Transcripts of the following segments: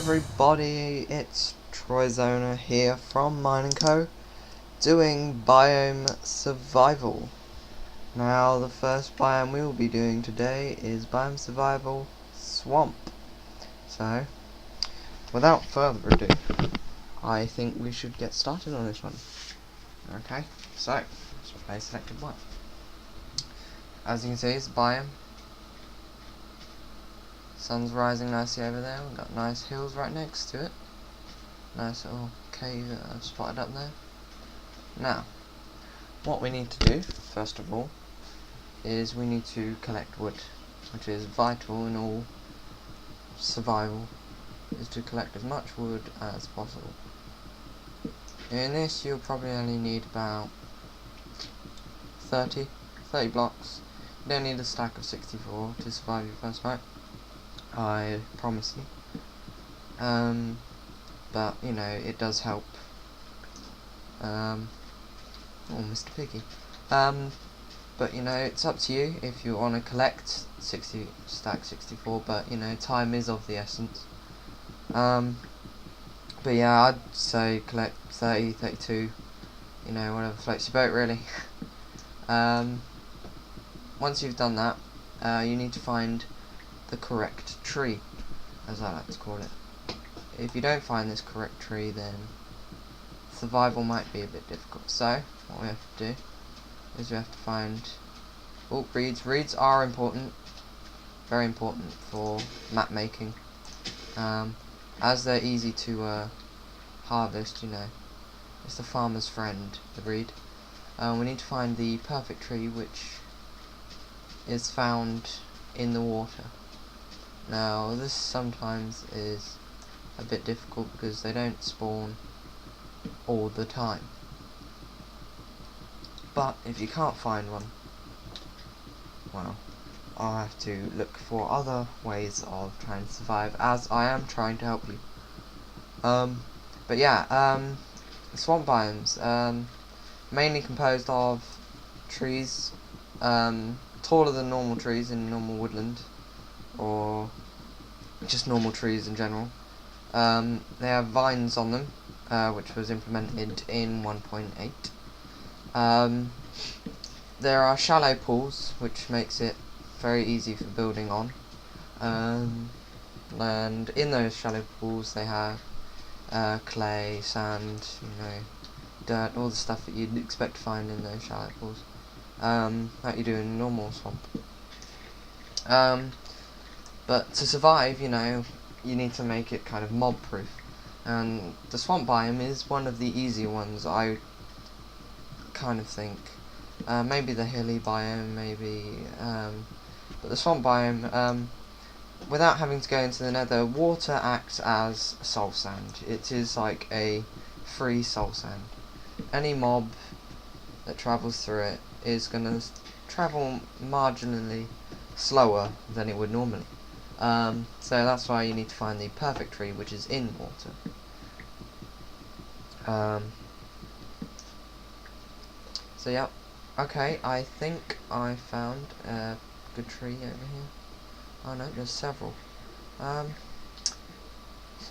everybody, it's Troyzoner here from Mine & Co. doing Biome Survival. Now the first biome we will be doing today is Biome Survival Swamp. So, without further ado, I think we should get started on this one. Okay, so, let's play selected one. As you can see, it's a biome. Sun's rising nicely over there. We've got nice hills right next to it. Nice little cave that I've spotted up there. Now, what we need to do, first of all, is we need to collect wood, which is vital in all survival, is to collect as much wood as possible. In this, you'll probably only need about 30 blocks. You don't need a stack of 64 to survive your first night, I promise you. But, you know, it does help. Oh, Mr. Piggy. But, you know, it's up to you if you want to collect stack 64, but, you know, time is of the essence. But yeah, I'd say collect 30, 32, you know, whatever floats your boat, really. Once you've done that, you need to find the correct tree, as I like to call it. If you don't find this correct tree, then survival might be a bit difficult. So, what we have to do is we have to find reeds. Reeds are important, very important for map making, as they're easy to harvest. You know, it's the farmer's friend, the reed. We need to find the perfect tree, which is found in the water. Now, this sometimes is a bit difficult because they don't spawn all the time. But if you can't find one, well, I'll have to look for other ways of trying to survive, as I am trying to help you. But yeah, swamp biomes, mainly composed of trees, taller than normal trees in normal woodland, or just normal trees in general. They have vines on them, which was implemented in 1.8. There are shallow pools, which makes it very easy for building on. And in those shallow pools they have clay, sand, you know, dirt, all the stuff that you'd expect to find in those shallow pools, like you do in a normal swamp. But to survive, you know, you need to make it kind of mob proof, and the swamp biome is one of the easier ones, I kind of think. Maybe the hilly biome, maybe, but the swamp biome, without having to go into the nether, water acts as soul sand. It is like a free soul sand. Any mob that travels through it is going to travel marginally slower than it would normally. So that's why you need to find the perfect tree, which is in water. So yeah, okay, I think I found a good tree over here. Oh no, there's several. Let's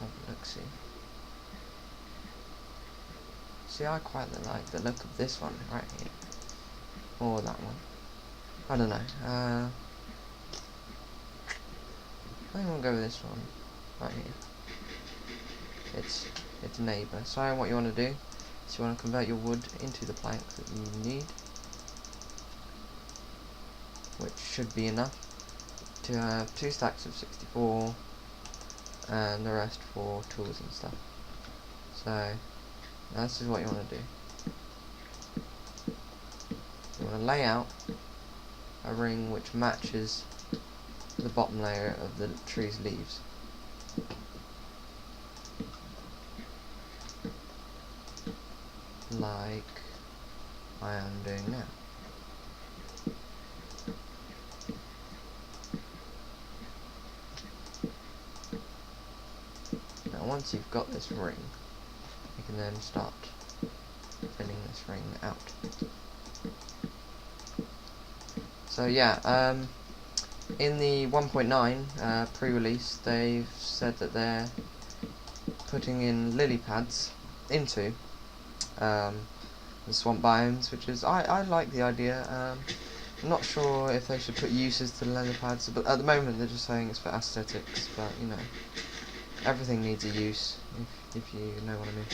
have a look, see. See, I quite like the look of this one right here. Or that one. I don't know. I think we'll go with this one right here. It's a neighbour. So what you want to do is you want to convert your wood into the planks that you need, which should be enough to have 2 stacks of 64 and the rest for tools and stuff. So this is what you want to do. You want to lay out a ring which matches the bottom layer of the tree's leaves. Like I am doing now. Now once you've got this ring, you can then start filling this ring out. So yeah, in the 1.9 pre-release, they've said that they're putting in lily pads into the swamp biomes, which is I like the idea. I'm not sure if they should put uses to the lily pads, but at the moment they're just saying it's for aesthetics. But you know, everything needs a use, if you know what I mean.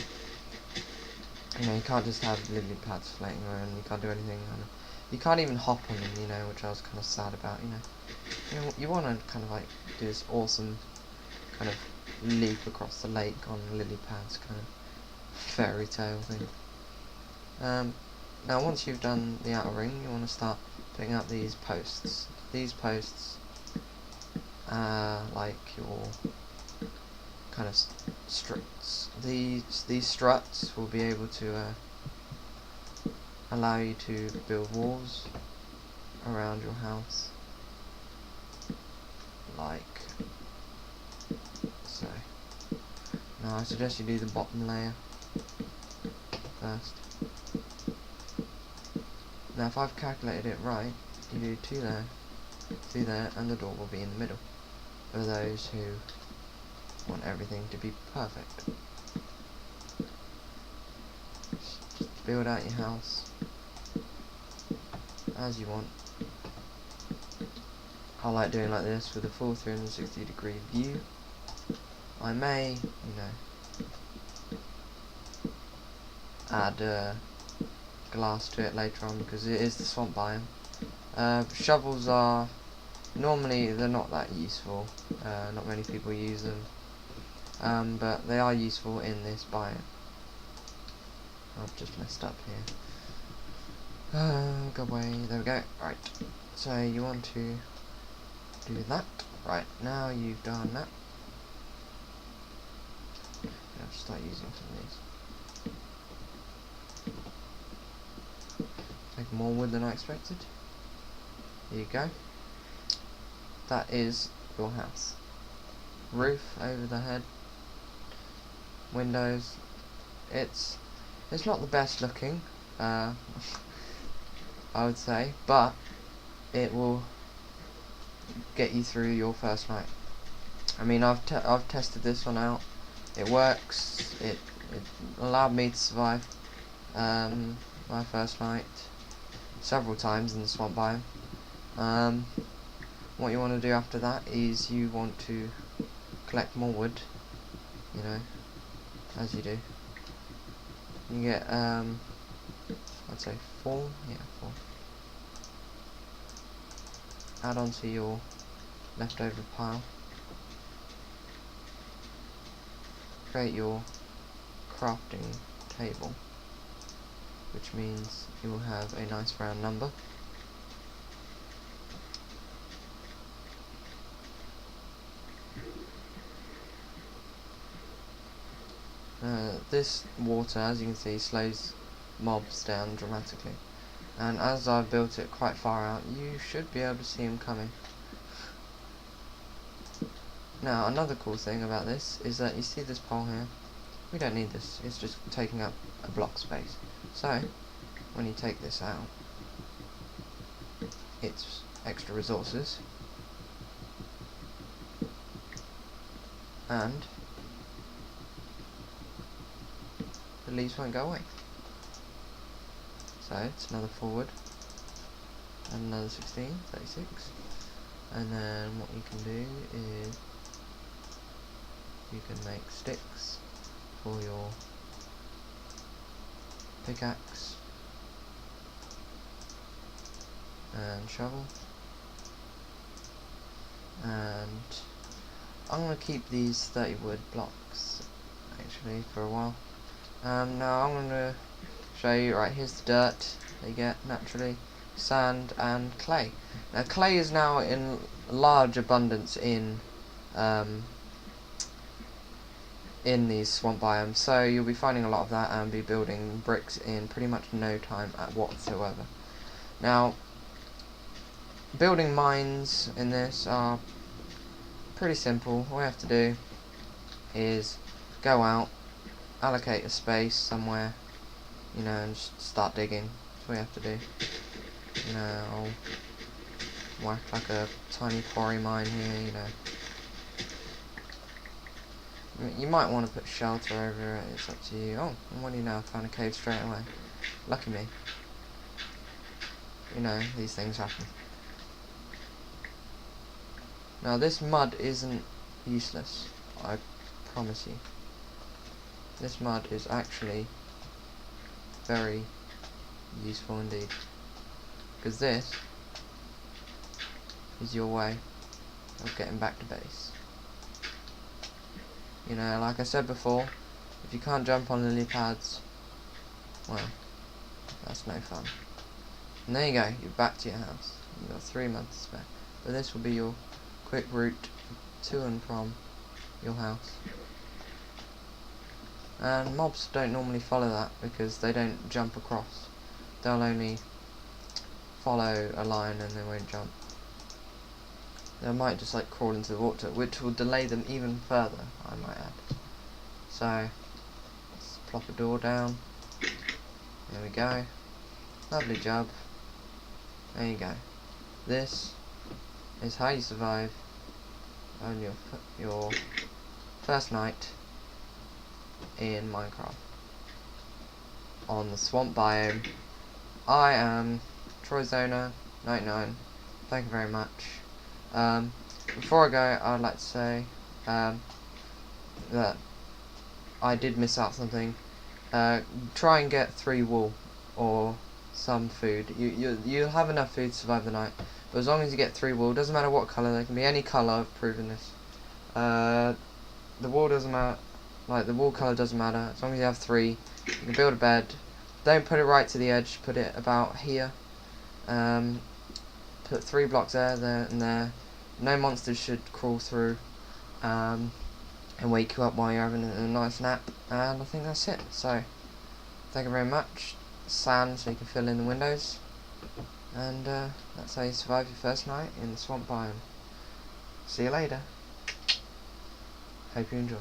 You know, you can't just have lily pads floating around. You can't do anything. You can't even hop on them. You know, which I was kind of sad about. You know, you want to kind of like do this awesome kind of leap across the lake on lily pads, kind of fairy tale thing. Now, once you've done the outer ring, you want to start putting out these posts. These posts are like your kind of struts. These struts will be able to allow you to build walls around your house, like so. Now I suggest you do the bottom layer first. Now if I've calculated it right, you do two there, and the door will be in the middle, for those who want everything to be perfect. Just build out your house as you want. I like doing like this with a full 360-degree view. I may, you know, add glass to it later on because it is the swamp biome. Shovels are normally they're not that useful. Not many people use them, but they are useful in this biome. I've just messed up here. Go away. There we go. Right. So you want to do that. Right. Now you've done that. I'll start using some of these. Take more wood than I expected. Here you go. That is your house. Roof over the head. Windows. It's not the best looking, I would say, but it will get you through your first night. I mean, I've tested this one out. It works. It allowed me to survive my first night several times in the swamp biome. What you want to do after that is you want to collect more wood, you know, as you do. You get, I'd say 4, yeah, 4. Add onto your leftover pile. Create your crafting table, which means you will have a nice round number. This water, as you can see, slows mobs down dramatically, and as I've built it quite far out, you should be able to see them coming. Now, another cool thing about this is that you see this pole here. We don't need this, it's just taking up a block space. So, when you take this out, it's extra resources, and the leaves won't go away. So it's another forward, and another 16, 36, and then what you can do is you can make sticks for your pickaxe and shovel, and I'm going to keep these 30 wood blocks actually for a while. Now I'm going to show you, right, here's the dirt that you get naturally, sand and clay. Now clay is now in large abundance in these swamp biomes, so you'll be finding a lot of that and be building bricks in pretty much no time whatsoever. Now, building mines in this are pretty simple. All you have to do is go out, allocate a space somewhere, you know, and just start digging. That's what you have to do. You know, I'll whack like a tiny quarry mine here, you know. You might want to put shelter over it, it's up to you. Oh, and what do you know, I found a cave straight away. Lucky me. You know, these things happen. Now this mud isn't useless, I promise you. This mud is actually very useful indeed. Because this is your way of getting back to base. You know, like I said before, if you can't jump on lily pads, well, that's no fun. And there you go, you're back to your house. You've got 3 months spare. But this will be your quick route to and from your house. And mobs don't normally follow that because they don't jump across. They'll only follow a line and they won't jump. They might just like crawl into the water, which will delay them even further, I might add. So, let's plop a door down. There we go. Lovely job. There you go. This is how you survive on your first night in Minecraft on the swamp biome. I am Troyzoner99. Thank you very much. Before I go, I'd like to say that I did miss out something. Try and get 3 wool or some food. You'll have enough food to survive the night. But as long as you get 3 wool, doesn't matter what colour, they can be any colour. I've proven this. The wool doesn't matter. Like the wool colour doesn't matter. As long as you have 3, you can build a bed. Don't put it right to the edge. Put it about here. Put 3 blocks there, and there. No monsters should crawl through and wake you up while you're having a nice nap. And I think that's it. So, thank you very much. Sand so you can fill in the windows. And that's how you survive your first night in the swamp biome. See you later. Hope you enjoy.